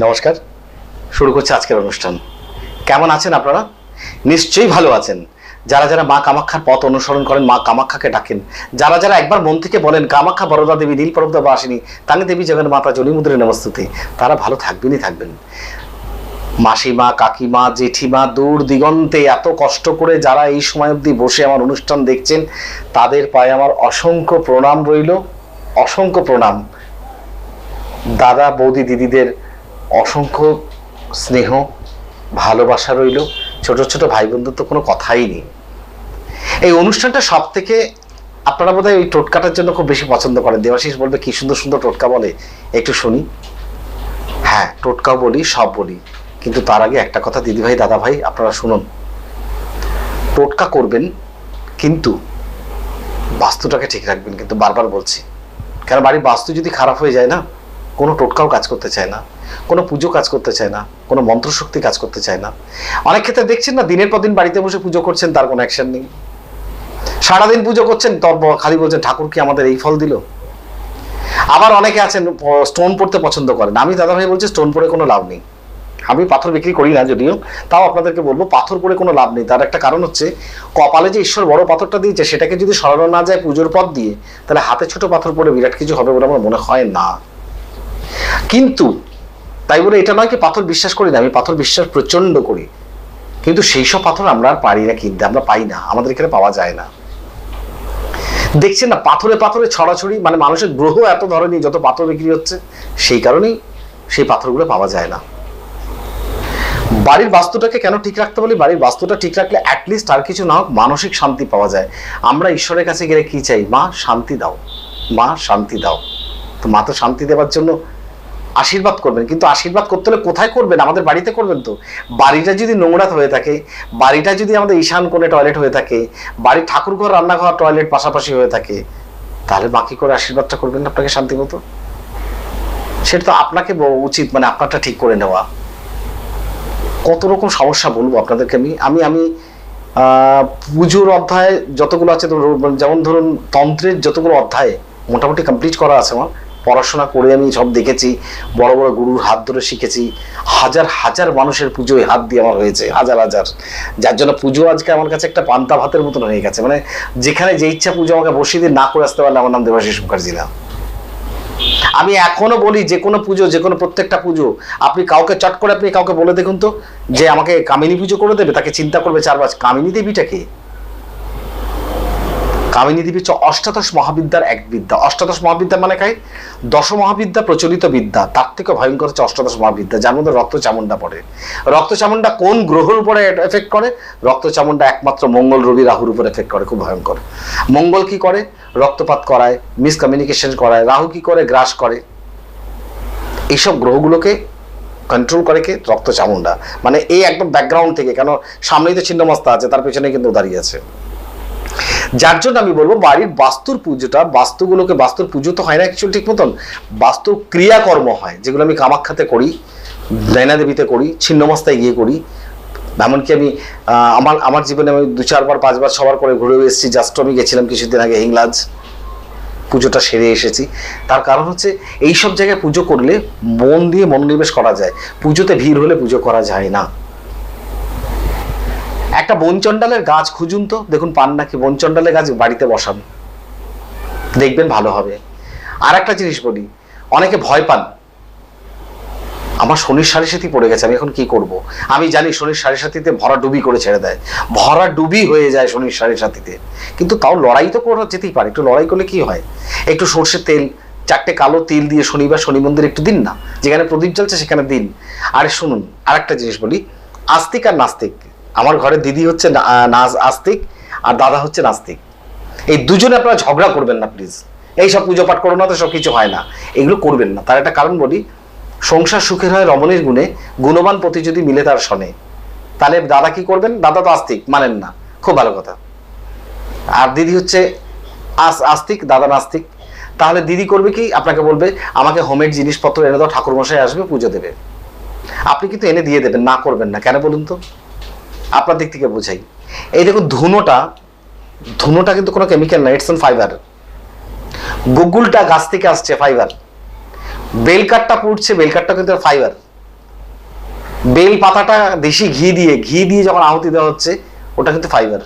নমস্কার, শুরু করছে আজকের অনুষ্ঠান। কেমন আছেন আপনারা? নিশ্চয়ই ভালো আছেন। যারা যারা মা কামাখ্যার পথ অনুসরণ করেন, মা কামাখ্যাকে ডাকেন, যারা যারা একবার মন থেকে বলেন কামাখ্যা বরদা দেবী নীল পর্বত বাসিনী তানি দেবী জগন মাতা জলিমুদ্রে নমস্তুতে, তারা ভালো থাকবেনই থাকবেন। মাসিমা, কাকিমা, জেঠিমা, দূর দিগন্তে এত কষ্ট করে যারা এই সময় অবধি বসে আমার অনুষ্ঠান দেখছেন, তাদের পায়ে আমার অসংখ্য প্রণাম রইল, অসংখ্য প্রণাম। দাদা বৌদি দিদিদের অসংখ্য স্নেহ ভালোবাসা রইল। ছোট ছোট ভাই বোনদের তো কোনো কথাই নেই। এই অনুষ্ঠানটা সব থেকে আপনারা বোধহয় ওই টোটকাটার জন্য খুব বেশি পছন্দ করেন। দেবাশিস বলবে কি সুন্দর সুন্দর টোটকা বলে, একটু শুনি। হ্যাঁ, টোটকাও বলি, সব বলি, কিন্তু তার আগে একটা কথা দিদিভাই দাদা ভাই আপনারা শুনুন। টোটকা করবেন কিন্তু বাস্তুটাকে ঠিক রাখবেন, কিন্তু বারবার বলছি। কারণ বাড়ির বাস্তু যদি খারাপ হয়ে যায় না, কোনো টোটকাও কাজ করতে চায় না, কোনো পুজো কাজ করতে চায় না, কোনো মন্ত্রশক্তি কাজ করতে চায় না। অনেক ক্ষেত্রে দেখছেন না, দিনের পর দিন বাড়িতে বসে পুজো করছেন, তার কোনো অ্যাকশন নেই। সারাদিন পুজো করছেন, খালি বলছেন ঠাকুর কি আমাদের এই ফল দিল। আবার অনেকে আছেন স্টোন পড়তে পছন্দ করেন। আমি দাদা ভাই বলছি স্টোন পড়ে কোনো লাভ নেই। আমি পাথর বিক্রি করি না যদিও, তাও আপনাদেরকে বলবো পাথর পড়ে কোনো লাভ নেই। তার একটা কারণ হচ্ছে, কপালে যে ঈশ্বর বড় পাথরটা দিয়েছে সেটাকে যদি সরানো না যায় পুজোর পথ দিয়ে, তাহলে হাতে ছোট পাথর পড়ে বিরাট কিছু হবে বলে আমার মনে হয় না। কিন্তু তাই বলে এটা নয় কি পাথর বিশ্বাস করি না, আমি পাথর বিশ্বাস প্রচন্ড করি, কিন্তু সেই সব পাথর আমরা আর পারি না কিনতে, আমরা পাই না, আমাদের এখানে পাওয়া যায় না। দেখছেন না পাথরে পাথরে ছড়াছড়ি, মানে মানুষের গ্রহ এত ধরনের যত পাথর বিক্রি হচ্ছে, সেই কারণেই সেই পাথরগুলো পাওয়া যায় না। বাড়ির বাস্তুটাকে কেন ঠিক রাখতে বলি? বাড়ির বাস্তুটা ঠিক রাখলে অ্যাটলিস্ট আর কিছু না হোক মানসিক শান্তি পাওয়া যায়। আমরা ঈশ্বরের কাছে গেলে কি চাই? মা শান্তি দাও, মা শান্তি দাও। তো মা তো শান্তি দেওয়ার জন্য আশীর্বাদ করবেন, কিন্তু আশীর্বাদ করতে হলে কোথায় করবেন? আমাদের বাড়িতে করবেন। তো বাড়িটা যদি নোংরা হয়ে থাকে, বাড়িটা যদি আমাদের ঈশান কোণে টয়লেট হয়ে থাকে, বাড়ির ঠাকুরঘর রান্নাঘর টয়লেট পাশাপাশি হয়ে থাকে, তাহলে বাকি করে আশীর্বাদটা করবেন আপনাকে শান্তি মতো। সেটা তো আপনাকে উচিত, মানে আপনারটা ঠিক করে নেওয়া। কত রকম সমস্যা বলবো আপনাদেরকে আমি আমি পুজোর অধ্যায় যতগুলো আছে, যেমন ধরুন তন্ত্রের যতগুলো অধ্যায় মোটামুটি কমপ্লিট করা আছে আমার, পড়াশোনা করে আমি সব দেখেছি, বড় বড় গুরুর হাত ধরে শিখেছি। হাজার হাজার মানুষের পুজোয় হাত দিয়ে আমার হয়েছে, হাজার হাজার। যার জন্য পুজো আজকে আমার কাছে একটা পান্তা ভাতের মতন হয়ে গেছে। মানে যেখানে যে ইচ্ছা পুজো আমাকে বসিয়ে দিয়ে না করে আসতে পারলে আমার নাম দেবাশিস মুখার্জি না। আমি এখনো বলি, যে কোনো পুজো, যে কোনো প্রত্যেকটা পুজো আপনি কাউকে চট করে আপনি কাউকে বলে দেখুন তো যে আমাকে কামিনী পুজো করে দেবে, তাকে চিন্তা করবে চারবার কামিনী দেবীটাকে। কামিনী দেবী হচ্ছে অষ্টাদশ মহাবিদ্যার এক বিদ্যা। অষ্টাদশ মহাবিদ্যা মানে কাই? দশ মহাবিদ্যা প্রচলিত বিদ্যা, তার থেকে ভয়ঙ্কর হচ্ছে অষ্টাদশ মহাবিদ্যা, যার মধ্যে রক্ত চামুন্ডা পড়ে। রক্ত চামুন্ডা কোন গ্রহের উপরে এফেক্ট করে? রক্ত চামুন্ডা একমাত্র মঙ্গল, রবি, রাহুর উপর এফেক্ট করে, খুব ভয়ঙ্কর। মঙ্গল কি করে? রক্তপাত করায়, মিসকমিউনিকেশন করায়। রাহু কি করে? গ্রাস করে। এইসব গ্রহগুলোকে কন্ট্রোল করে কে? রক্ত চামুন্ডা। মানে এই একদম ব্যাকগ্রাউন্ড থেকে, কেন সামনেই তো ছিন্নমস্তা আছে, তার পেছনে কিন্তু দাঁড়িয়ে আছে। যার জন্য আমি বলবো বাড়ির বাস্তুর পুজোটা, বাস্তুগুলোকে, বাস্তুর পুজো তো হয় না কিছু ঠিক মতন, বাস্তু ক্রিয়াকর্ম হয়, যেগুলো আমি কামাখ্যাতে করি, নয়না দেবীতে করি, ছিন্নমস্তায় গিয়ে করি। এমনকি আমি আমার জীবনে আমি 2-4 বার 5 বার সবার করে ঘুরে এসেছি। জাস্ট আমি গেছিলাম কিছুদিন আগে হিংলাজ, পুজোটা সেরে এসেছি। তার কারণ হচ্ছে এইসব জায়গায় পুজো করলে মন দিয়ে মনোনিবেশ করা যায়। পুজোতে ভিড় হলে পুজো করা যায় না। একটা বনচণ্ডালের গাছ খুঁজুন তো, দেখুন পান নাকি? বনচণ্ডালের গাছ বাড়িতে বসান, দেখবেন ভালো হবে। আর একটা জিনিস বলি, অনেকে ভয় পান, আমার শনির সাড়ে সাথী পড়ে গেছে, আমি এখন কি করব? আমি জানি শনির সাড়ে সাথীতে ভরা ডুবি করে ছেড়ে দেয়, ভরা ডুবি হয়ে যায় শনির সাড়ে সাথীতে। কিন্তু তাও লড়াই তো করা যেতেই পারে। একটু লড়াই করলে কি হয়? একটু সর্ষের তেল, 4টে কালো তিল দিয়ে শনিবার শনি মন্দিরে একটু দিন না, যেখানে প্রদীপ জ্বলছে সেখানে দিন। আরে শুনুন, আর একটা জিনিস বলি, আস্তিক আর নাস্তিক, আমার ঘরে দিদি হচ্ছে আস্তিক আর দাদা হচ্ছে নাস্তিক। এই দুজনে আপনারা ঝগড়া করবেন না প্লিজ। এই সব পুজো পাঠ করো না তো সব কিছু হয় না, এগুলো করবেন না। তার একটা কারণ বলি, সংসার সুখের হয় রমণীর গুণে, গুণবান পতি যদি মিলে তার শনে। তাহলে দাদা কি করবেন? দাদা তো আস্তিক, মানেন না, খুব ভালো কথা। আর দিদি হচ্ছে আস্তিক, দাদা নাস্তিক। তাহলে দিদি করবে কি? আপনাকে বলবে আমাকে হোমের জিনিসপত্র এনে দাও, ঠাকুরমশাই আসবে পুজো দেবে। আপনি কিন্তু এনে দিয়ে দেবেন, না করবেন না। কেন বলুন তো? আপনার দিক থেকে বোঝাই। এই দেখুন ধুনোটা কিন্তু কোনো কেমিক্যাল না, ইটস অন ফাইবার। গুগলটা গাছ থেকে আসছে, ফাইবার। বেলকাঠটা পুড়ছে, বেলকাঠটা কিন্তু ফাইবার। বেল পাতাটা দেশি ঘি দিয়ে যখন আহুতি দেওয়া হচ্ছে, ওটা কিন্তু ফাইবার।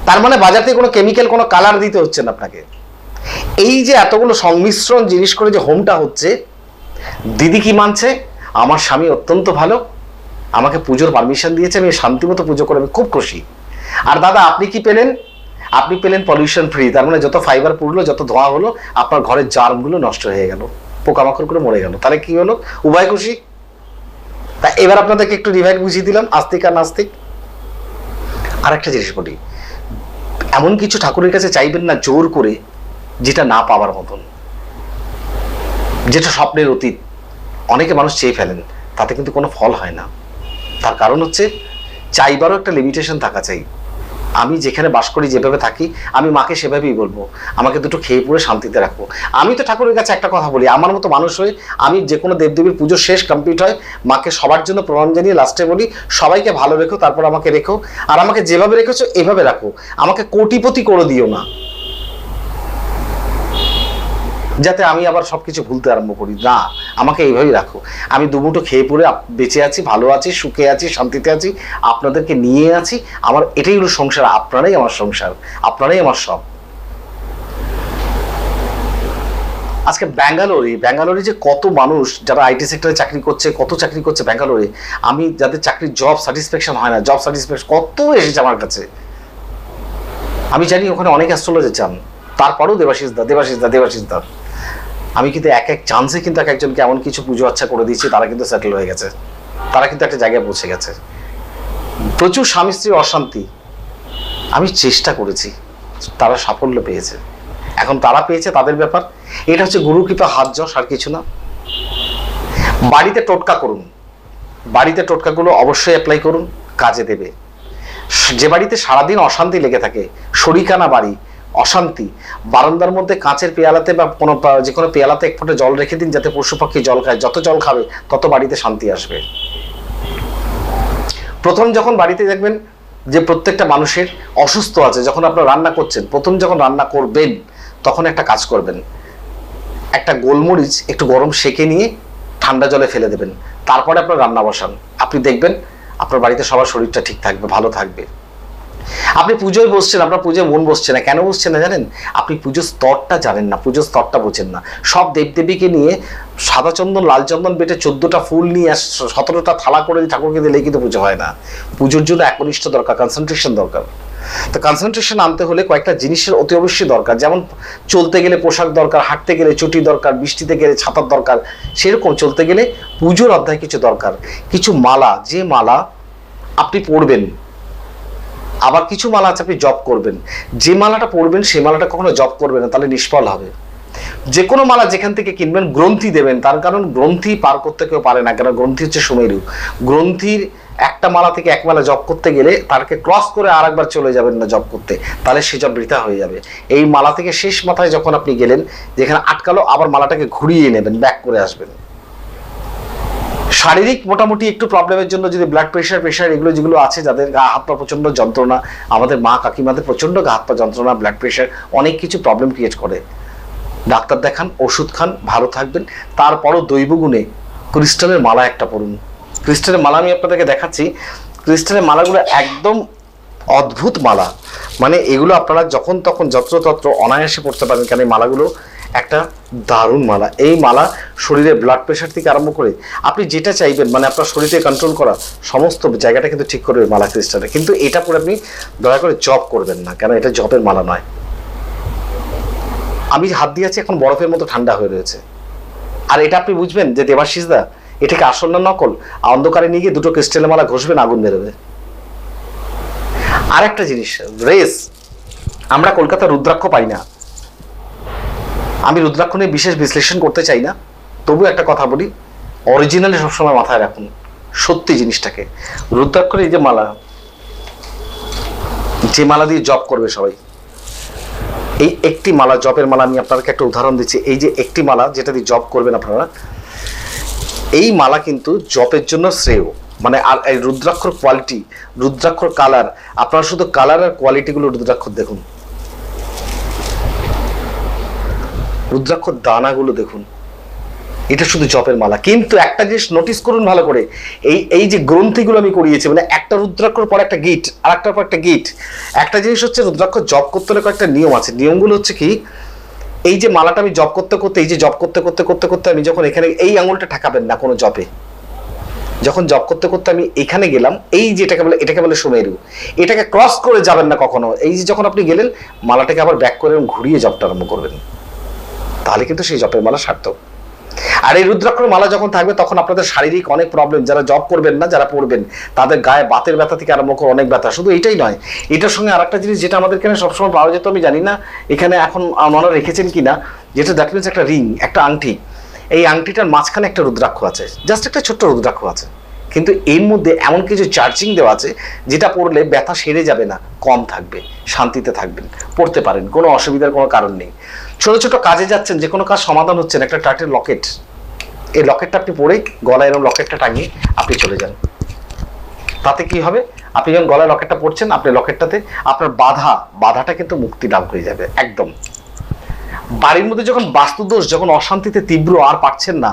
তার মানে বাজার থেকে কোনো কেমিক্যাল, কোনো কালার দিতে হচ্ছে না আপনাকে। এই যে এতগুলো সংমিশ্রণ জিনিস করে যে হোমটা হচ্ছে, দিদি কি মানছে, আমার স্বামী অত্যন্ত ভালো, আমাকে পুজোর পারমিশন দিয়েছে, আমি শান্তিমতো পুজো করে আমি খুব খুশি। আর দাদা আপনি কি পেলেন? আপনি পেলেন পলিউশন ফ্রি। তার মানে যত ফাইবার পুড়লো, যত ধোঁয়া হলো, আপনার ঘরের জার্মগুলো নষ্ট হয়ে গেল, পোকামাকড়গুলো মরে গেল। তাহলে কি হলো? উভয় খুশি। তা এবার আপনাদেরকে একটু রিভাইড বুঝিয়ে দিলাম, আস্তিক আর নাস্তিক। আর একটা জিনিস বলি, এমন কিছু ঠাকুরের কাছে চাইবেন না জোর করে, যেটা না পাওয়ার মতন, যেটা স্বপ্নের অতীত। অনেকে মানুষ চেয়ে ফেলেন, তাতে কিন্তু কোনো ফল হয় না। তার কারণ হচ্ছে চাইবারও একটা লিমিটেশন থাকা চাই। আমি যেখানে বাস করি, যেভাবে থাকি, আমি মাকে সেভাবেই বলবো, আমাকে দুটো খেয়ে পড়ে শান্তিতে রাখবো। আমি তো ঠাকুরের কাছে একটা কথা বলি, আমার মতো মানুষ হয়ে আমি যে কোনো দেবদেবীর পুজো শেষ কমপ্লিট হয়, মাকে সবার জন্য প্রণাম জানিয়ে লাস্টে বলি, সবাইকে ভালো রেখো, তারপর আমাকে রেখো। আর আমাকে যেভাবে রেখেছো এভাবে রাখো, আমাকে কোটিপতি করে দিও না, যাতে আমি আবার সবকিছু ভুলতে আরম্ভ করি না। আমাকে এইভাবেই রাখো, আমি দুমুঠো খেয়ে পড়ে বেঁচে আছি, ভালো আছি, সুখে আছি, শান্তিতে আছি, আপনাদেরকে নিয়ে আছি। আমার এটাই হলো সংসার, আপনারাই আমার সংসার, আপনারাই আমার সব। আজকে ব্যাঙ্গালোরে যে কত মানুষ যারা আইটি সেক্টরে চাকরি করছে, কত চাকরি করছে ব্যাঙ্গালোরে, আমি যাদের চাকরির জব স্যাটিসফ্যাকশন হয় না, জব স্যাটিসফ্যাকশন কত এসেছে আমার কাছে। আমি জানি ওখানে অনেক অ্যাস্ট্রোলজার চান, তারপরেও দেবাশিস দা আমি কিন্তু এক চান্সে কিন্তু এক একজনকে এমন কিছু পুজো আচ্ছা করে দিয়েছি, তারা কিন্তু সেটেল হয়ে গেছে, তারা কিন্তু একটা জায়গায় পৌঁছে গেছে। প্রচুর স্বামী স্ত্রীর অশান্তি, আমি চেষ্টা করেছি, তারা সাফল্য পেয়েছে। এখন তারা পেয়েছে তাদের ব্যাপার, এটা হচ্ছে গুরু কৃপা, হাত যশ, আর কিছু না। বাড়িতে টোটকা করুন, বাড়িতে টোটকাগুলো অবশ্যই অ্যাপ্লাই করুন, কাজে দেবে। যে বাড়িতে সারাদিন অশান্তি লেগে থাকে, শরিকানা বাড়ি, অশান্তি, বারান্দার মধ্যে কাঁচের পেয়ালাতে বা কোনো যে কোনো পেয়ালাতে এক ফোঁটা জল রেখে দিন, যাতে পশু পাখি জল খায়। যত জল খাবে তত বাড়িতে শান্তি আসবে। প্রথম যখন বাড়িতে দেখবেন যে প্রত্যেকটা মানুষের অসুস্থ আছে, যখন আপনারা রান্না করছেন, প্রথম যখন রান্না করবেন, তখন একটা কাজ করবেন, একটা গোলমরিচ একটু গরম সেকে নিয়ে ঠান্ডা জলে ফেলে দেবেন, তারপরে আপনার রান্না বসান। আপনি দেখবেন আপনার বাড়িতে সবার শরীরটা ঠিক থাকবে, ভালো থাকবে। আপনি পুজোয় বসছেন, আপনার পুজোয় মন বসছে না, কেন বসছে না জানেন? আপনি পুজোর স্তরটা জানেন না, পুজোর স্তরটা বোঝেন না। সব দেবদেবীকে নিয়ে সাদা চন্দন, লাল চন্দন বেটে 14টা ফুল নিয়ে 17টা থালা করে ঠাকুরকে দিলেই কিন্তু পুজো হয় না। পুজোর জন্য একনিষ্ঠ দরকার, কনসেন্ট্রেশন দরকার। তো কনসেন্ট্রেশন আনতে হলে কয়েকটা জিনিসের অতি অবশ্যই দরকার। যেমন চলতে গেলে পোশাক দরকার, হাঁটতে গেলে চটি দরকার, বৃষ্টিতে গেলে ছাতার দরকার, সেরকম চলতে গেলে পুজোর অধ্যায় কিছু দরকার, কিছু মালা, যে মালা আপনি পড়বেন। আবার কিছু মালা আছে আপনি জপ করবেন, যে মালাটা পড়বেন সেই মালাটা কখনো জপ করবেন না, তাহলে নিষ্ফল হবে। যে কোনো মালা যেখান থেকে কিনবেন গ্রন্থি দেবেন, তার কারণ গ্রন্থি পার করতে কেউ পারে না, কেন গ্রন্থি হচ্ছে সুমেরু। গ্রন্থির একটা মালা থেকে এক মালা জপ করতে গেলে তারকে ক্রস করে আর একবার চলে যাবেন না জপ করতে, তাহলে সে জপ বৃথা হয়ে যাবে। এই মালা থেকে শেষ মাথায় যখন আপনি গেলেন, যেখানে আটকালো, আবার মালাটাকে ঘুরিয়ে নেবেন, ব্যাক করে আসবেন। শারীরিক মোটামুটি একটু প্রবলেমের জন্য, যদি ব্লাড প্রেশার এগুলো যেগুলো আছে, যাদের গা হাত পা প্রচন্ড যন্ত্রণা, আমাদের মা কাকিমাদের প্রচন্ড গা হাত পা যন্ত্রণা, ব্লাড প্রেশার, অনেক কিছু প্রবলেম ক্রিয়েট করে, ডাক্তার দেখান, ওষুধ খান, ভালো থাকবেন। তারপরও দৈব গুণে ক্রিস্টালের মালা একটা পড়ুন। ক্রিস্টালের মালা আমি আপনাদেরকে দেখাচ্ছি। ক্রিস্টালের মালাগুলো একদম অদ্ভুত মালা, মানে এগুলো আপনারা যখন তখন যত্রতত্র অনায়াসে পড়তে পারেন, কারণ এই মালাগুলো একটা দারুণ মালা। এই মালা শরীরে ব্লাড প্রেশার থেকে আরম্ভ করে আপনি যেটা চাইবেন, মানে আপনার শরীরে কন্ট্রোল করা সমস্ত জায়গাটা কিন্তু ঠিক করবে মালা ক্রিস্টালে। কিন্তু এটা পরে আপনি দয়া করে জপ করবেন না, কেন এটা জপের মালা নয়। আমি হাত দিয়েছি, এখন বরফের মতো ঠান্ডা হয়ে রয়েছে। আর এটা আপনি বুঝবেন যে দেবাশিস দা এটাকে আসল না নকল। অন্ধকারে নিয়ে গিয়ে দুটো ক্রিস্টালের মালা ঘষবেন, আগুন বেরোবে। আর একটা জিনিস, রেস, আমরা কলকাতার রুদ্রাক্ষ পাই না। আমি রুদ্রাক্ষ নিয়ে বিশেষ বিশ্লেষণ করতে চাই না, তবু একটা কথা বলি, অরিজিনালি সবসময় মাথায় রাখুন সত্যি জিনিসটাকে। রুদ্রাক্ষর এই যে মালা, যে মালা দিয়ে জপ করবে সবাই, এই একটি মালা, জপের মালা, আমি আপনাদেরকে একটা উদাহরণ দিচ্ছি। এই যে একটি মালা যেটা দিয়ে জপ করবেন আপনারা, এই মালা কিন্তু জপের জন্য শ্রেয়। মানে আর এই রুদ্রাক্ষর কোয়ালিটি, রুদ্রাক্ষর কালার, আপনারা শুধু কালার আর কোয়ালিটিগুলো রুদ্রাক্ষর দেখুন, রুদ্রাক্ষর দানাগুলো দেখুন, এটা শুধু জপের মালা। কিন্তু একটা জিনিস নোটিস করুন ভালো করে, এই এই যে গ্রন্থিগুলো আমি করিয়েছি, মানে একটা রুদ্রাক্ষর পর একটা গিট, আর একটার পর একটা গিট। একটা জিনিস হচ্ছে রুদ্রাক্ষ জপ করতে হলে কয়েকটা নিয়ম আছে। নিয়মগুলো হচ্ছে কি, এই যে মালাটা আমি জপ করতে করতে, এই যে জপ করতে করতে করতে করতে আমি যখন এখানে এই আঙুলটা ঠেকাবেন না কোনো জপে, যখন জপ করতে করতে আমি এখানে গেলাম, এই যে এটাকে বলে সুমেরু, এটাকে ক্রস করে যাবেন না কখনো। এই যে যখন আপনি গেলেন, মালাটাকে আবার ব্যাক করে ঘুরিয়ে জপটা আরম্ভ করবেন, তাহলে কিন্তু সেই জপের মালা সার্থক। আর এই রুদ্রাক্ষর মালা যখন থাকবে, তখন আপনাদের শারীরিক অনেক প্রবলেম, যারা জব করবেন না, যারা পড়বেন, তাদের গায়ে বাতের ব্যথা থেকে আরম্ভ করে অনেক ব্যথা। শুধু এইটাই নয়, এটার সঙ্গে আরেকটা জিনিস যেটা আমাদের এখানে সবসময় পাওয়া যেত, আমি জানি না এখানে এখন আপনারা রেখেছেন কিনা, যেটা দ্যাট মিনস একটা রিং, একটা আংটি। এই আংটিটার মাঝখানে একটা রুদ্রাক্ষ আছে, জাস্ট একটা ছোট্ট রুদ্রাক্ষ আছে, কিন্তু এর মধ্যে এমন কিছু চার্জিং দেওয়া আছে যেটা পড়লে ব্যথা সেরে যাবে না, কম থাকবে, শান্তিতে থাকবেন, পড়তে পারেন, কোনো অসুবিধার কোনো কারণ নেই। ছোট ছোট কাজে যাচ্ছেন, যে কোনো কাজ সমাধান হচ্ছে না, একটা টাটের লকেট, এই লকেটটা আপনি পরে গলায় এরকম লকেটটা টাঙিয়ে আপনি চলে যান। তাতে কি হবে, আপনি যখন গলায় লকেটটা পরছেন, আপনি লকেটটাতে আপনার বাধাটা কিন্তু মুক্তি লাভ হয়ে যাবে একদম। বাড়ির মধ্যে যখন বাস্তুদোষ, যখন অশান্তিতে তীব্র আর পারছেন না,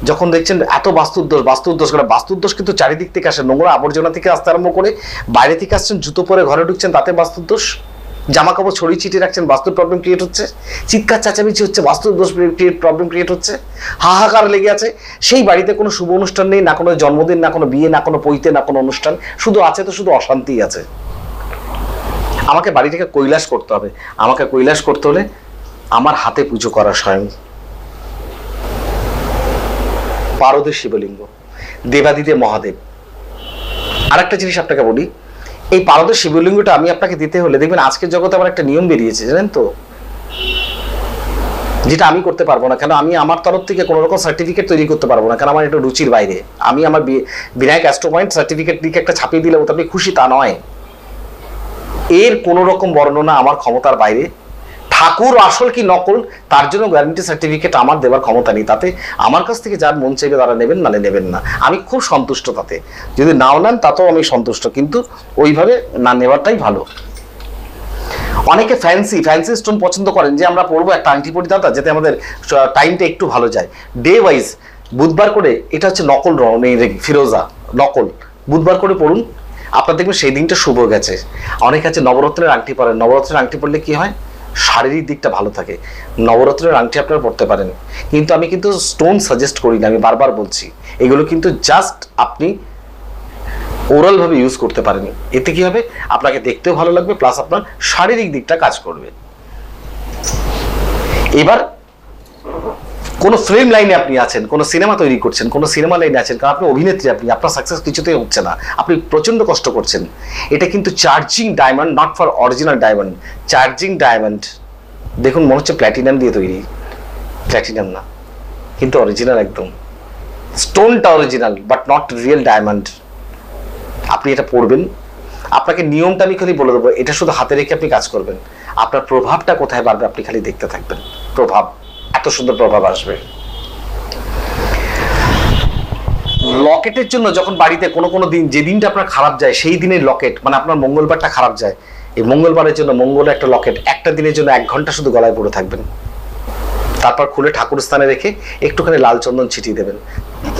যখন দেখছেন এত বাস্তুদোষ করে, বাস্তুদোষ কিন্তু চারিদিক থেকে আসে, নোংরা আবর্জনা থেকে আসতে আরম্ভ করে, বাইরে থেকে আসছেন, জুতো পরে ঘরে ঢুকছেন, তাতে বাস্তুদোষ, জামা কাপড় ছড়িয়ে ছিটিয়ে রাখছেন, বাস্তুর প্রবলেম ক্রিয়েট হচ্ছে, চিৎকার চেঁচামেচি হচ্ছে, বাস্তুদোষ প্রবলেম ক্রিয়েট হচ্ছে, হাহাকার লেগে আছে। সেই বাড়িতে কোনো শুভ অনুষ্ঠান নেই, না কোনো জন্মদিন, না কোনো বিয়ে, না কোনো পৈতে, না কোনো অনুষ্ঠান, শুধু আছে তো শুধু অশান্তি আছে। আমাকে বাড়িটাকে কৈলাস করতে হবে। আমাকে কৈলাস করতে হলে আমার হাতে পুজো করা স্বয়ং পারদের শিবলিঙ্গ, দেবাদিদেব মহাদেব। আর একটা জিনিস আপনাকে বলি, এই পারদের শিবলিঙ্গটা আমি আপনাকে দিতে হলে, দেখবেন আজকের জগতে আমার একটা নিয়ম বেরিয়েছে, জানেন তো, যেটা আমি করতে পারবো না। কেন, আমি আমার তরফ থেকে কোনো রকম সার্টিফিকেট তৈরি করতে পারবো না, কারণ আমার এটা রুচির বাইরে। আমি আমার বিনায়ক অ্যাস্ট্রো পয়েন্ট সার্টিফিকেট দিকে একটা ছাপিয়ে দিলে আপনি খুশি, তা নয়। এর কোনো রকম বর্ণনা আমার ক্ষমতার বাইরে। ঠাকুর আসল কি নকল, তার জন্য গ্যারান্টি সার্টিফিকেট আমার দেওয়ার ক্ষমতা নেই। তাতে আমার কাছ থেকে যার মন চাইবে তারা নেবেন, নালে নেবেন না। আমি খুব সন্তুষ্ট তাতে, যদি নাও নেন তাতেও আমি সন্তুষ্ট, কিন্তু ওইভাবে না নেওয়াটাই ভালো। অনেকে ফ্যান্সি স্টোন পছন্দ করেন, যে আমরা পড়বো একটা আংটি পরি দাদা, যাতে আমাদের টাইমটা একটু ভালো যায়। ডে ওয়াইজ বুধবার করে, এটা হচ্ছে নকল ফিরোজা, নকল, বুধবার করে পড়ুন, আপনার দেখবেন সেই দিনটা শুভ গেছে। অনেকে আছে নবরত্নের আংটি পরেন, নবরত্নের আংটি পরলে কি হয়, শারীরিক দিকটা ভালো থাকে। নবরত্নের আংটি আপনারা পড়তে পারেন, কিন্তু আমি কিন্তু স্টোন সাজেস্ট করি না, আমি বারবার বলছি। এগুলো কিন্তু জাস্ট আপনি ওরাল ভাবে ইউজ করতে পারেন। এতে কি হবে, আপনাকে দেখতেও ভালো লাগবে, প্লাস আপনার শারীরিক দিকটা কাজ করবে। এবার কোনো ফিল্ম লাইনে আপনি আছেন, কোনো সিনেমা তৈরি করছেন, কোনো সিনেমা লাইনে আছেন, কারণ আপনি অভিনেত্রী, আপনার সাকসেস কিছুতেই হচ্ছে না, আপনি প্রচন্ড কষ্ট করছেন। এটা কিন্তু charging diamond, not for original diamond, charging diamond. দেখুন মনে হচ্ছে প্ল্যাটিনাম দিয়ে তৈরি, প্ল্যাটিনাম না, কিন্তু অরিজিনাল একদম। স্টোনটা original, but not real diamond. আপনি এটা পড়বেন, আপনাকে নিয়মটা আমি খালি বলে দেবো, এটা শুধু হাতে রেখে আপনি কাজ করবেন। আপনার প্রভাবটা কোথায় বাড়বে আপনি খালি দেখতে থাকবেন, প্রভাব, এত সুন্দর প্রভাব আসবে। লকেটের জন্য যখন বাড়িতে কোনো দিন, যে দিনটা আপনার খারাপ যায়, সেই দিনের লকেট, মানে আপনার মঙ্গলবারটা খারাপ যায়, এই মঙ্গলবারের জন্য মঙ্গলে একটা লকেট, একটা দিনের জন্য 1 ঘন্টা শুধু গলায় পরে থাকবেন। তারপর খুলে ঠাকুর স্থানে রেখে একটুখানি লাল চন্দন ছিটিয়ে দেবেন।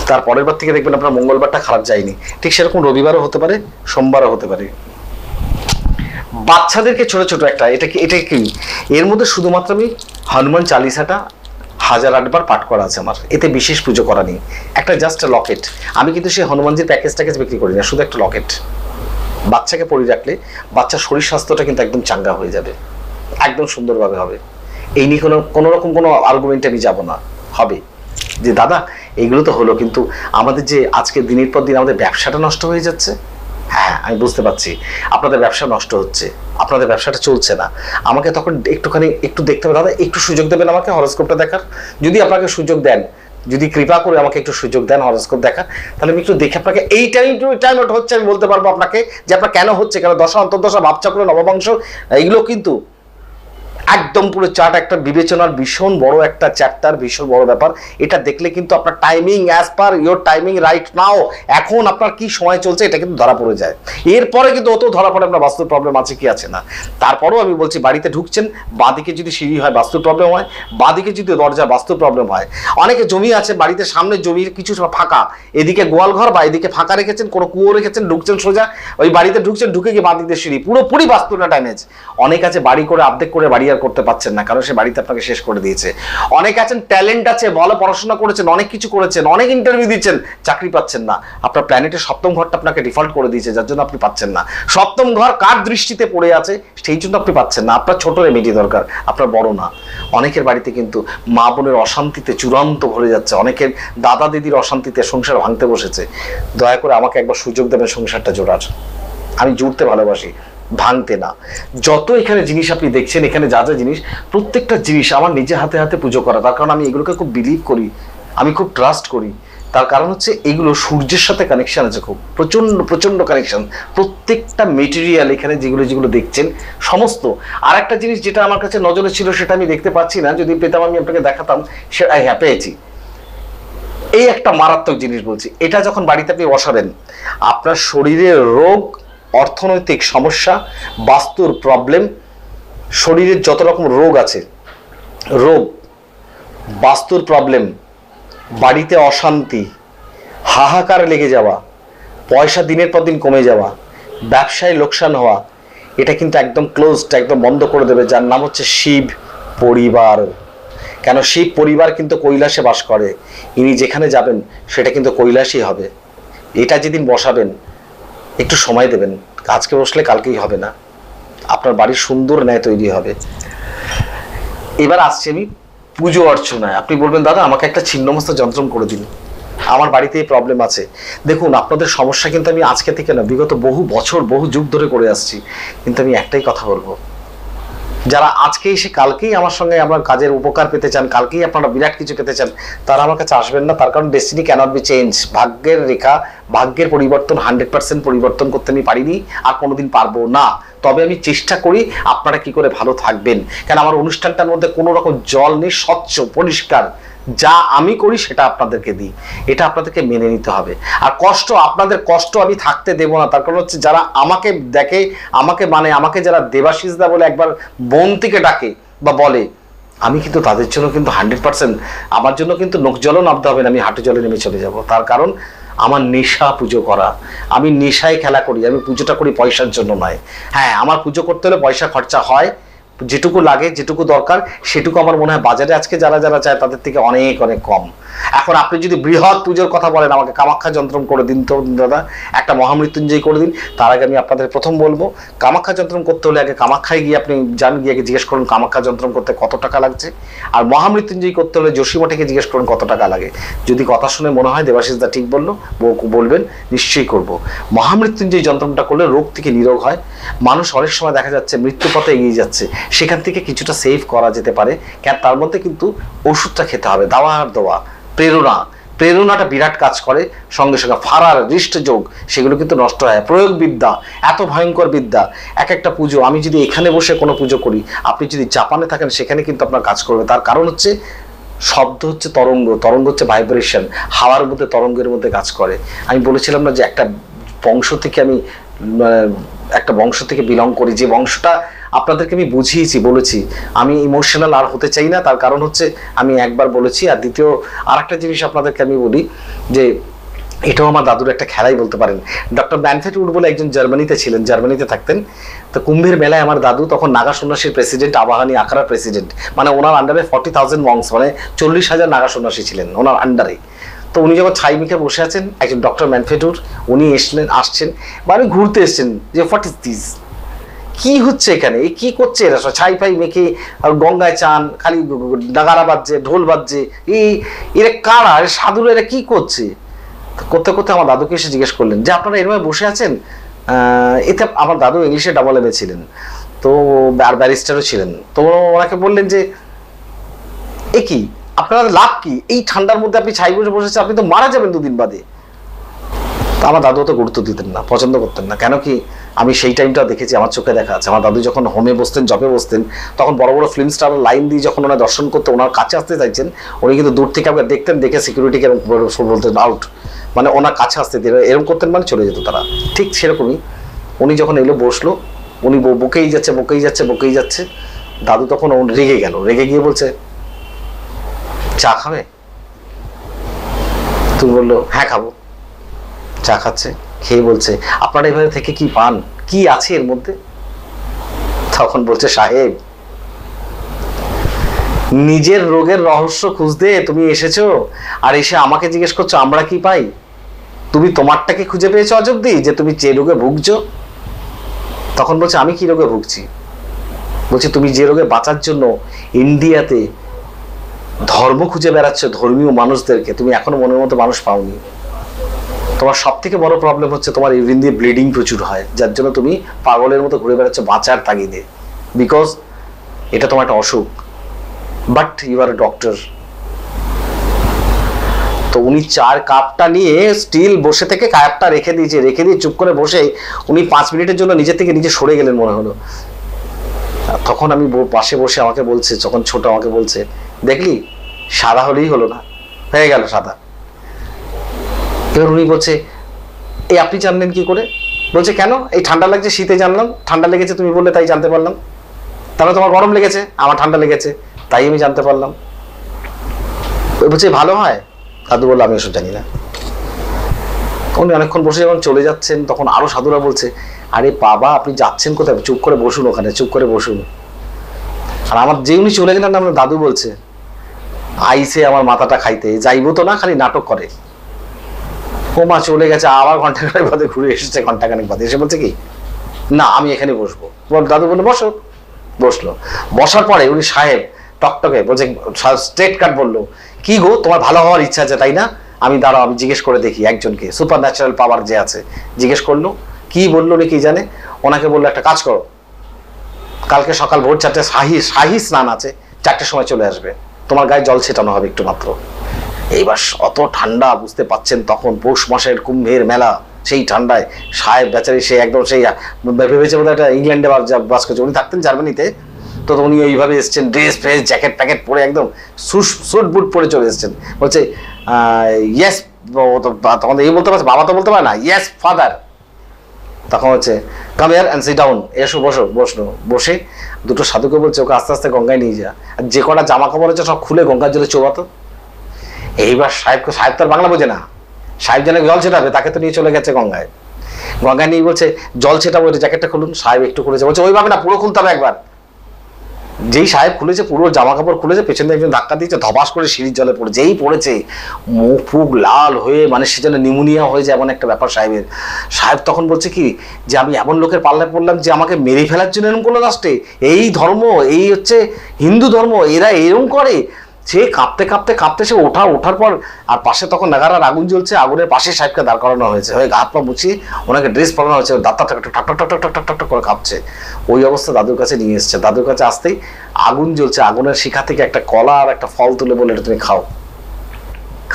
তার পরের বার থেকে দেখবেন আপনার মঙ্গলবারটা খারাপ যায়নি। ঠিক সেরকম রবিবারও হতে পারে, সোমবারও হতে পারে। বাচ্চাদেরকে ছোট ছোট এটা কি এর মধ্যে শুধুমাত্র আমি হনুমান চালিসাটা 1008 বার পাঠ করা আছে আমার, এতে বিশেষ পুজো করা নেই। একটা জাস্ট লকেট, আমি কিন্তু সেই হনুমানজির প্যাকেজ বিক্রি করি না, শুধু একটা লকেট বাচ্চাকে পরিয়ে রাখলে বাচ্চার শরীর স্বাস্থ্যটা কিন্তু একদম চাঙ্গা হয়ে যাবে, একদম সুন্দরভাবে হবে। এই নিয়ে কোনো রকম কোনো আর্গুমেন্টে আমি যাবো না। হবে যে দাদা এইগুলো তো হলো, কিন্তু আমাদের যে আজকে দিনের পর দিন আমাদের ব্যবসাটা নষ্ট হয়ে যাচ্ছে। হ্যাঁ আমি বুঝতে পারছি, আপনাদের ব্যবসা নষ্ট হচ্ছে, আপনাদের ব্যবসাটা চলছে না। আমাকে তখন একটু দেখতে হবে, দাদা একটু সুযোগ দেবেন আমাকে হরোস্কোপটা দেখার। যদি আপনাকে সুযোগ দেন, যদি কৃপা করে আমাকে একটু সুযোগ দেন হরোস্কোপ দেখা, তাহলে আমি একটু দেখে আপনাকে এই টাইম হচ্ছে আমি বলতে পারবো আপনাকে যে আপনার কেন হচ্ছে, কেন দশা অন্তর্দশা ভাবচক্র নববংশ এইগুলো কিন্তু একদম পুরো চার্ট একটা বিবেচনার ভীষণ বড় একটা চ্যাপ্টার, ভীষণ বড় ব্যাপার। এটা দেখলে কিন্তু আপনার timing as per your timing right now, এখন আপনার কি সময় চলছে এটা কিন্তু ধরা পড়ে যায়। এরপরে কিন্তু অত ধরা পড়ে আপনার বাস্তু প্রবলেম আছে কি আছে না। তারপরেও আমি বলছি, বাড়িতে ঢুকছেন, বাঁদিকে যদি সিঁড়ি হয় বাস্তু প্রবলেম হয়, বাঁদিকে যদি দরজা বাস্তু প্রবলেম হয়। অনেকে জমি আছে বাড়িতে, সামনে জমির কিছু ফাঁকা, এদিকে গোয়াল ঘর বা এদিকে ফাঁকা রেখেছেন, কোনো কুয়ো রেখেছেন, ঢুকছেন সোজা ওই বাড়িতে ঢুকছেন, ঢুকে গিয়ে বাঁদিকে সিঁড়ি, পুরোপুরি বাস্তুটা ড্যামেজ। অনেক আছে বাড়ি করে অর্ধেক করে বাড়ি আর করতে পারছেন না, কারণ সে বাড়িতে আপনাকে শেষ করে দিয়েছে। অনেক আছেন ট্যালেন্ট আছে, ভালো পড়াশোনা করেছেন, অনেক কিছু করেছেন, অনেক ইন্টারভিউ দিচ্ছেন, চাকরি পাচ্ছেন না। আপনার প্ল্যানেটের সপ্তম ঘরটা আপনাকে ডিফল্ট করে দিয়েছে, যার জন্য আপনি পাচ্ছেন না। সপ্তম ঘর কার দৃষ্টিতে পড়ে আছে সেই জন্য আপনি পাচ্ছেন না। আপনার ছোট রেমেডি দরকার, আপনার বড় না। অনেকের বাড়িতে কিন্তু মা বোনের অশান্তিতে চূড়ান্ত ভরে যাচ্ছে, অনেকের দাদা দিদির অশান্তিতে সংসার ভাঙতে বসেছে। দয়া করে আমাকে একবার সুযোগ দেবেন সংসারটা জোড়ার। আমি জুড়তে ভালোবাসি, ভাঙতে না। যত এখানে জিনিস আপনি দেখছেন, এখানে যা যা জিনিস, প্রত্যেকটা জিনিস আমার নিজে হাতে হাতে পুজো করা। তার কারণ আমি এগুলোকে খুব বিলিভ করি, আমি খুব ট্রাস্ট করি। তার কারণ হচ্ছে এগুলো সূর্যের সাথে কানেকশন আছে, খুব প্রচন্ড প্রচন্ড কানেকশন। প্রত্যেকটা মেটেরিয়াল এখানে যেগুলো যেগুলো দেখছেন সমস্ত। আর একটা জিনিস যেটা আমার কাছে নজরে ছিল সেটা আমি দেখতে পাচ্ছি না, যদি পেতাম আমি আপনাকে দেখাতাম। সেটা হ্যাঁ পেয়েছি। এই একটা মারাত্মক জিনিস বলছি, এটা যখন বাড়িতে আপনি বসাবেন, আপনার শরীরের রোগ, অর্থনৈতিক সমস্যা, বাস্তুর প্রবলেম, শরীরের যত রকম রোগ আছে, রোগ, বাস্তুর প্রবলেম, বাড়িতে অশান্তি, হাহাকার লেগে যাওয়া, পয়সা দিনের পর দিন কমে যাওয়া, ব্যবসায় লোকসান হওয়া, এটা কিন্তু একদম ক্লোজড, একদম বন্ধ করে দেবে। যার নাম হচ্ছে শিব পরিবার। কেন শিব পরিবার কিন্তু কৈলাসে বাস করে, ইনি যেখানে যাবেন সেটা কিন্তু কৈলাসই হবে। এটা যেদিন বসাবেন, একটু সময় দেবেন, আজকে বসলে কালকেই হবে না, আপনার বাড়ির সুন্দর ন্যায় তৈরি হবে। এবার আসছে আমি পুজো অর্চনায়। আপনি বলবেন দাদা আমাকে একটা ছিন্নমস্তা যন্ত্রম করে দিন, আমার বাড়িতে এই প্রবলেম আছে। দেখুন, আপনাদের সমস্যা কিন্তু আমি আজকে থেকে না, বিগত বহু বছর বহু যুগ ধরে করে আসছি। কিন্তু আমি একটাই কথা বলবো, যারা আজকে এসে কালকেই আমার সঙ্গে আমার কাজের উপকার পেতে চান, কালকেই আপনারা বিরাট কিছু পেতে চান, তারা আমার কাছে আসবেন না। তার কারণ ডেস্টিনি ক্যানট বি চেঞ্জ। ভাগ্যের রেখা, ভাগ্যের পরিবর্তন 100% পরিবর্তন করতে আমি পারিনি, আর কোনোদিন পারবো না। তবে আমি চেষ্টা করি আপনারা কি করে ভালো থাকবেন। কেন আমার অনুষ্ঠানটার মধ্যে কোনো রকম জল নেই, স্বচ্ছ পরিষ্কার। যা আমি করি সেটা আপনাদেরকে দিই, এটা আপনাদেরকে মেনে নিতে হবে। আর কষ্ট, আপনাদের কষ্ট আমি থাকতে দেবো না। তার কারণ হচ্ছে যারা আমাকে দেখে, আমাকে মানে, আমাকে যারা দেবাশিস দা বলে একবার বোন থেকে ডাকে বা বলে, আমি কিন্তু তাদের জন্য কিন্তু 100%, আমার জন্য কিন্তু নখ জলও নামতে হবে না, আমি হাঁটু জলে নেমে চলে যাব। তার কারণ আমার নেশা পুজো করা, আমি নেশায় খেলা করি। আমি পুজোটা করি পয়সার জন্য নয়। হ্যাঁ, আমার পুজো করতে হলে পয়সা খরচা হয়, যেটুকু লাগে, যেটুকু দরকার সেটুকু আমার মনে হয় বাজারে আজকে যারা যারা চায় তাদের থেকে অনেক অনেক কম। এখন আপনি যদি বৃহৎ পুজোর কথা বলেন, আমাকে কামাখ্যা যন্ত্রম করে দিন তো দাদা, একটা মহামৃত্যুঞ্জয় করে দিন। তার আগে আমি আপনাদের প্রথম বলবো, কামাখ্যা যন্ত্রম করতে হলে আগে কামাখ্যায় গিয়ে আপনি যান, গিয়ে জিজ্ঞেস করুন কামাখ্যা যন্ত্রম করতে কত টাকা লাগছে। আর মহামৃত্যুঞ্জয় করতে হলে যোশীমঠেকে জিজ্ঞেস করুন কত টাকা লাগে। যদি কথা শুনে মনে হয় দেবাশিস দা ঠিক বললো, বলবেন নিশ্চয়ই করব। মহামৃত্যুঞ্জয় যন্ত্রমটা করলে রোগ থেকে নিরোগ হয়। মানুষ অনেক সময় দেখা যাচ্ছে মৃত্যু পথে এগিয়ে যাচ্ছে, সেখান থেকে কিছুটা সেভ করা যেতে পারে। কেন তার মধ্যে কিন্তু ওষুধটা খেতে হবে, দাওয়া আর দেওয়া, প্রেরণা, প্রেরণাটা বিরাট কাজ করে। সঙ্গে সঙ্গে ফারার হৃষ্ট যোগ সেগুলো কিন্তু নষ্ট হয়। প্রয়োগ বিদ্যা, এত ভয়ঙ্কর বিদ্যা। এক একটা পুজো, আমি যদি এখানে বসে কোনো পুজো করি, আপনি যদি জাপানে থাকেন সেখানে কিন্তু আপনার কাজ করবে। তার কারণ হচ্ছে শব্দ হচ্ছে তরঙ্গ, তরঙ্গ হচ্ছে ভাইব্রেশন, হাওয়ার মধ্যে তরঙ্গের মধ্যে কাজ করে। আমি বলেছিলাম না যে একটা বংশ থেকে আমি বিলং করি, যে বংশটা আপনাদেরকে আমি বুঝিয়েছি, বলেছি। আমি ইমোশনাল আর হতে চাই না। তার কারণ হচ্ছে আমি একবার বলেছি। আর দ্বিতীয় আর একটা জিনিস আপনাদেরকে আমি বলি, যে এটাও আমার দাদুর একটা খেলাই বলতে পারেন। ডক্টর ম্যানফ্রেড উড বলে একজন জার্মানিতে ছিলেন, জার্মানিতে থাকতেন। তো কুম্ভের মেলায় আমার দাদু তখন নাগা সন্ন্যাসীর প্রেসিডেন্ট, আবাহানী আখড়ার প্রেসিডেন্ট, মানে ওনার আন্ডারে 40,000 মংস, মানে 40,000 নাগা সন্ন্যাসী ছিলেন ওনার আন্ডারে। তো উনি যখন ছাই মুখে বসে আছেন, একজন ডক্টর ম্যানফ্রেড, উনি আসছেন, মানে ঘুরতে এসছেন, যে হোয়াট ইজ দিস, কি হচ্ছে এখানে, এই কি করছে এরা, ছাই ফাই মেখে আর গঙ্গায় চান, খালি নাগারা বাজছে, ঢোল বাজছে, এরা কারা, সাধুরা, এরা কি করছে। করতে করতে আমার দাদুকে এসে জিজ্ঞেস করলেন যে আপনারা এরকম বসে আছেন। এতে আমার দাদু ইংলিশে ডাবল এমএ ছিলেন, তো আর ব্যারিস্টারও ছিলেন। তো ওনাকে বললেন যে এ কি, আপনার লাভ কি, এই ঠান্ডার মধ্যে আপনি ছাই বসে বসেছেন, আপনি তো মারা যাবেন 2 দিন বাদে। আমার দাদু তো গুরুত্ব দিতেন না, পছন্দ করতেন না। কেন কি, আমি সেই টাইমটা দেখেছি, আমার চোখে দেখা আছে। আমার দাদু যখন হোমে বসতেন, জবে বসতেন, তখন বড় বড় ফিল্ম স্টার লাইন দিয়ে যখন ওনার দর্শন করতে ওনার কাছে আসতে চাইছেন, উনি কিন্তু দূর থেকে আবার দেখতেন, দেখে সিকিউরিটিকে বলতেন আউট, মানে ওনার কাছে আসতে দিয়ে এরকম করতেন, মানে চলে যেত তারা। ঠিক সেরকমই উনি যখন এলো বসলো, উনি বকেই যাচ্ছে বকেই যাচ্ছে বকেই যাচ্ছে। দাদু তখন রেগে গেল, রেগে গিয়ে বলছে, চা খাবে? তুমি বললো হ্যাঁ খাবো। চা খাচ্ছে, খেয়ে বলছে, আপনারা এভাবে থেকে কি পান, কি আছে এর মধ্যে? তখন বলছে, সাহেব, নিজের রোগের রহস্য খুঁজতে তুমি এসেছো, আর এসে আমাকে জিজ্ঞেস করছো আমরা কি পাই? তুমি তোমারটাকে খুঁজে পেয়েছো আজ অব্দি, যে তুমি যে রোগে ভুগছো? তখন বলছে, আমি কি রোগে ভুগছি? বলছে, তুমি যে রোগে বাঁচার জন্য ইন্ডিয়াতে ধর্ম খুঁজে বেড়াচ্ছ, ধর্মীয় মানুষদেরকে, তুমি এখনো মনের মতো মানুষ পাওনি। তোমার সব থেকে বড় প্রবলেম হচ্ছে তোমার ইউরিন দিয়ে ব্লিডিং প্রচুর হয়, যার জন্য তুমি পাগলের মতো ঘুরে বেড়াচ্ছ বাঁচার তাগিদে, বিকজ এটা তোমার একটা অসুখ, but you are a doctor. তো উনি চার কাপটা নিয়ে স্টিল বসে থেকে কাপটা রেখে দিয়েছে, রেখে দিয়ে চুপ করে বসে উনি 5 মিনিটের জন্য নিজে থেকে নিজে সরে গেলেন মনে হলো। তখন আমি পাশে বসে আমাকে বলছে, যখন ছোট আমাকে বলছে, দেখলি সাদা হলেই হলো না, হয়ে গেল সাদা। এবার উনি বলছে, এই আপনি জানলেন কি করে? বলছে, কেন, এই ঠান্ডা লাগছে, শীতে জানলাম, ঠান্ডা লেগেছে তুমি বললে তাই জানতে পারলাম। তাহলে তোমার গরম লেগেছে, আমার ঠান্ডা লেগেছে, তাই আমি জানতে পারলাম। বলছে ভালো হয়? দাদু বললো, আমি ওসব জানি না। উনি অনেকক্ষণ বসে যখন চলে যাচ্ছেন, তখন আরো সাধুরা বলছে, আরে বাবা আপনি যাচ্ছেন কোথায়, চুপ করে বসুন ওখানে, চুপ করে বসুন। আর আমার যে উনি চলে গেলেন, আমার দাদু বলছে, আইসে আমার মাথাটা খাইতে, যাইবো তো না, খালি নাটক করে। ও মা চলে গেছে, আবার ঘন্টাখানেক বাদে ঘুরে এসেছে, ঘন্টাখানেক বাদে এসে বলছে কি, না আমি এখানে বসবো। দাদু বললো বসো। বসলো। বসার পরে উনি সাহেব টকটকে বলছে, স্ট্রেট কাট বললো, কি গো তোমার ভালো হওয়ার ইচ্ছা আছে তাই না? আমি দাঁড়াও, আমি জিজ্ঞেস করে দেখি একজনকে, সুপার ন্যাচারাল পাওয়ার যে আছে। জিজ্ঞেস করলো, কি বললো উনি কি জানে? ওনাকে বললো, একটা কাজ করো, কালকে সকাল ভোর 4টে শাহী স্নান আছে, 4টের সময় চলে আসবে, তোমার গায়ে জল ছেটানো হবে একটু মাত্র। এইবার অত ঠান্ডা বুঝতে পাচ্ছেন, তখন পৌষ মাসের কুম্ভের মেলা, সেই ঠান্ডায় সাহেব বেচারি সে একদম সেই ভেবেছে বোধহয় একটা ইংল্যান্ডে বাস করছে, উনি থাকতেন জার্মানিতে। তো উনি ওইভাবে এসছেন, ড্রেস ফ্রেস জ্যাকেট প্যাকেট পরে একদম স্যুট বুট পরে চলে এসছেন। বলছে ইয়েস, তখন এই বলতে পারছে, বাবা তো বলতে পারে না, ইয়েস ফাদার। তখন হচ্ছে come here and sit down, এসো বসো। বসলো, বসে দুটো সাধুকে বলছে, ওকে আস্তে আস্তে গঙ্গায় নিয়ে যা, আর যে কটা জামা কাপড় আছে সব খুলে গঙ্গার জলে চোবাতো। এইবার সাহেব তো আর বাংলা বোঝে না, সাহেব জানে জল ছেটাবে, তাকে তো নিয়ে চলে গেছে গঙ্গায়। গঙ্গায় নিয়ে বলছে জল ছেটাবো, জ্যাকেটটা খুলুন। সাহেব একটু খুলেছে, বলছে ওইভাবে না, পুরো খুলতে হবে একবার। যেই সাহেব খুলেছে, পুরো জামা কাপড় খুলেছে, পেছনে একজন ধাক্কা দিয়েছে, ধপাস করে সিঁড়ির জলে পড়ে, যেই পড়েছে মুখ ফুক লাল হয়ে, মানে সে যেন নিউমোনিয়া হয়ে যায়, এমন একটা ব্যাপার সাহেবের। সাহেব তখন বলছে কি, যে আমি এমন লোকের পাল্লায় পড়লাম যে আমাকে মেরে ফেলার জন্য এরকম করলো লাস্টে, এই ধর্ম, এই হচ্ছে হিন্দু ধর্ম, এরা এরকম করে। সে কাঁপতে কাঁপতে কাঁপতে সে ওঠার পর, আর পাশে তখন নাগারার আগুন জ্বলছে, আগুনের পাশে সাহেবকে দাঁড় করানো হয়েছে, হয়ে হাত পা মুছিয়ে ওনাকে ড্রেস পরানো হয়েছে, দাঁতটা ঠাক ঠাক ঠাক ঠাক ঠাক ঠাক করে কাঁপছে। ওই অবস্থা দাদুর কাছে নিয়ে এসছে। দাদুর কাছে আসতেই আগুন জ্বলছে, আগুনের শিখা থেকে একটা কলা আর একটা ফল তুলে বলে, এটা তুমি খাও,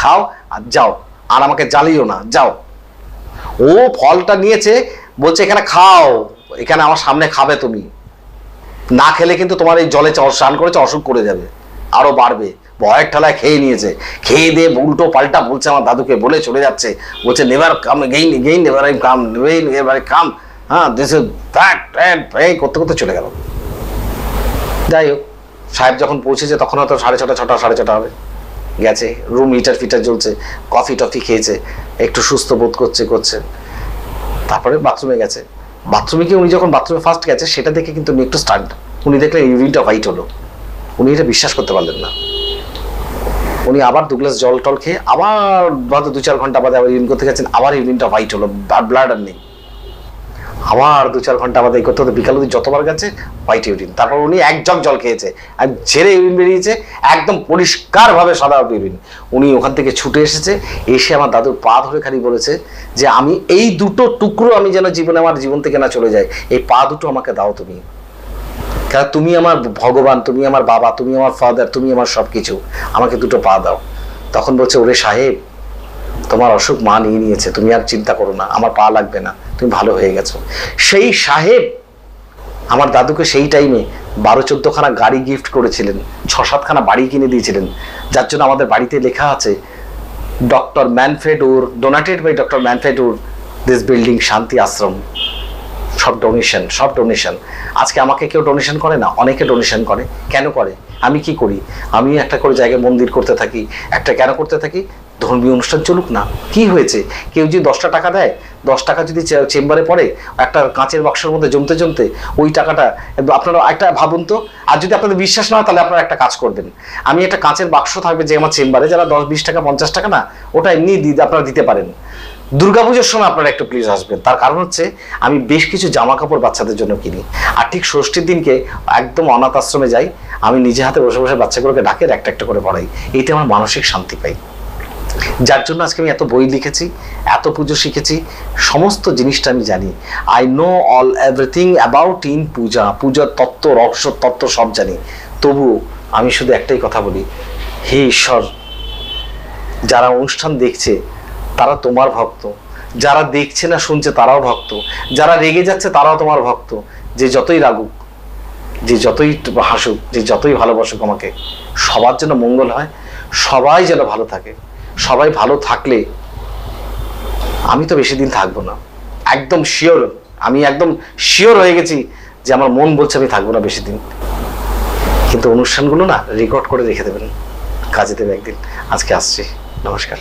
খাও আর যাও, আর আমাকে জ্বালিও না, যাও। ও ফলটা নিয়েছে, বলছে এখানে খাও, এখানে আমার সামনে খাবে, তুমি না খেলে কিন্তু তোমার এই জলে স্নান করেছে অসুখ করে যাবে, আরো বাড়বে। ভয়ের ঠেলায় খেয়ে নিয়েছে, খেয়ে দিয়ে উল্টো পাল্টা বলছে আমার দাদুকে, বলে চলে যাচ্ছে, বলছে never come again never I come, never I come, হ্যাঁ দিস ইজ দ্যাট, এই করতে করতে চলে গেল। যাই হোক, সাহেব যখন পৌঁছেছে তখন হয়তো 6:30 হবে, গেছে, রুম হিটার ফিটার জ্বলছে, কফি টফি খেয়েছে, একটু সুস্থ বোধ করছে। তারপরে বাথরুমে গেছে। বাথরুমে গিয়ে উনি যখন বাথরুমে ফার্স্ট গেছে, সেটা দেখে কিন্তু উনি একটু স্টান্ট। উনি দেখলেন ইউরিনটা হোয়াইট হলো, উনি এটা বিশ্বাস করতে পারলেন না। উনি আবার 2 গ্লাস জল টল খেয়ে আবার হয়তো 2-4 ঘন্টা বাদে আবার ইউরিন করতে গেছেন, আবার ইউরিনটা হোয়াইট হলো, ব্লাড আর নেই। আবার 2-4 ঘন্টা বাদে এই করতে হতে বিকাল অবধি যতবার গেছে হোয়াইট ইউরিন। তারপর উনি 1 জগ জল খেয়েছে, আর ঝেড়ে ইউরিন বেরিয়েছে, একদম পরিষ্কার ভাবে সাদা ইউরিন। উনি ওখান থেকে ছুটে এসেছে, এসে আমার দাদুর পা ধরে খালি বলেছে যে আমি এই দুটো টুকরো আমি যেন আমার জীবন থেকে না চলে যায়, এই পা দুটো আমাকে দাও তুমি, কারণ তুমি আমার ভগবান, তুমি আমার বাবা, তুমি আমার ফাদার, তুমি আমার সবকিছু, আমাকে দুটো পা দাও। তখন বলছে, ওরে সাহেব, তোমার অসুখ মা নিয়ে নিয়েছে, তুমি আর চিন্তা করো না, আমার পা লাগবে না, তুমি ভালো হয়ে গেছো। সেই সাহেব আমার দাদুকে সেই টাইমে 12-14খানা গাড়ি গিফট করেছিলেন, 6-7খানা বাড়ি কিনে দিয়েছিলেন, যার জন্য আমাদের বাড়িতে লেখা আছে doctor Manfred Ur, donated by doctor Manfred Ur, this building Shanti Ashram. সব ডোনেশন। আজকে আমাকে কেউ ডোনেশন করে না, অনেকে ডোনেশন করে। কেন করে? আমি কি করি? আমি একটা করে জায়গায় মন্দির করতে থাকি। একটা কেন করতে থাকি? ধর্মীয় অনুষ্ঠান চলুক না, কি হয়েছে? কেউ যদি 10টা টাকা দেয়, 10 টাকা যদি চেম্বারে পড়ে একটা কাঁচের বাক্সের মধ্যে জমতে ওই টাকাটা, আপনারা একটা ভাবুন তো, আর যদি আপনাদের বিশ্বাস না হয় তাহলে আপনারা একটা কাজ করবেন, আমি একটা কাঁচের বাক্স থাকবে যে আমার চেম্বারে, যারা 10-20 টাকা 50 টাকা না, ওটা এমনি আপনারা দিতে পারেন। দুর্গাপুজোর সময় আপনারা একটু প্লিজ আসবেন, তার কারণ হচ্ছে আমি বেশ কিছু জামা কাপড় বাচ্চাদের জন্য কিনি, আর ঠিক ষষ্ঠীর দিনকে একদম অনাথ আশ্রমে যাই, আমি নিজে হাতে বসে বসে বাচ্চাগুলোকে ডাকে একটা একটা করে পড়াই। এইতে আমার মানসিক শান্তি পাই, যার জন্য আজকে আমি এত বই লিখেছি, এত পুজো শিখেছি, সমস্ত জিনিসটা আমি জানি। I know all everything about in puja, পূজার তত্ত্ব, রহস্য তত্ত্ব সব জানি। তবুও আমি শুধু একটাই কথা বলি, হে ঈশ্বর, যারা অনুষ্ঠান দেখছে তারা তোমার ভক্ত, যারা দেখছে না শুনছে তারাও ভক্ত, যারা রেগে যাচ্ছে তারাও তোমার ভক্ত। যে যতই রাগুক, যে যতই হাসুক, যে যতই ভালোবাসুক আমাকে, সবার জন্য মঙ্গল হয়, সবাই যেন ভালো থাকে। সবাই ভালো থাকলে আমি তো বেশি দিন থাকবো না, একদম শিওর, আমি একদম শিওর হয়ে গেছি যে আমার মন বলছে আমি থাকবো না বেশি দিন। কিন্তু অনুষ্ঠানগুলো না রেকর্ড করে রেখে দেবেন, কাজে দেবে একদিন। আজকে আসছি, নমস্কার।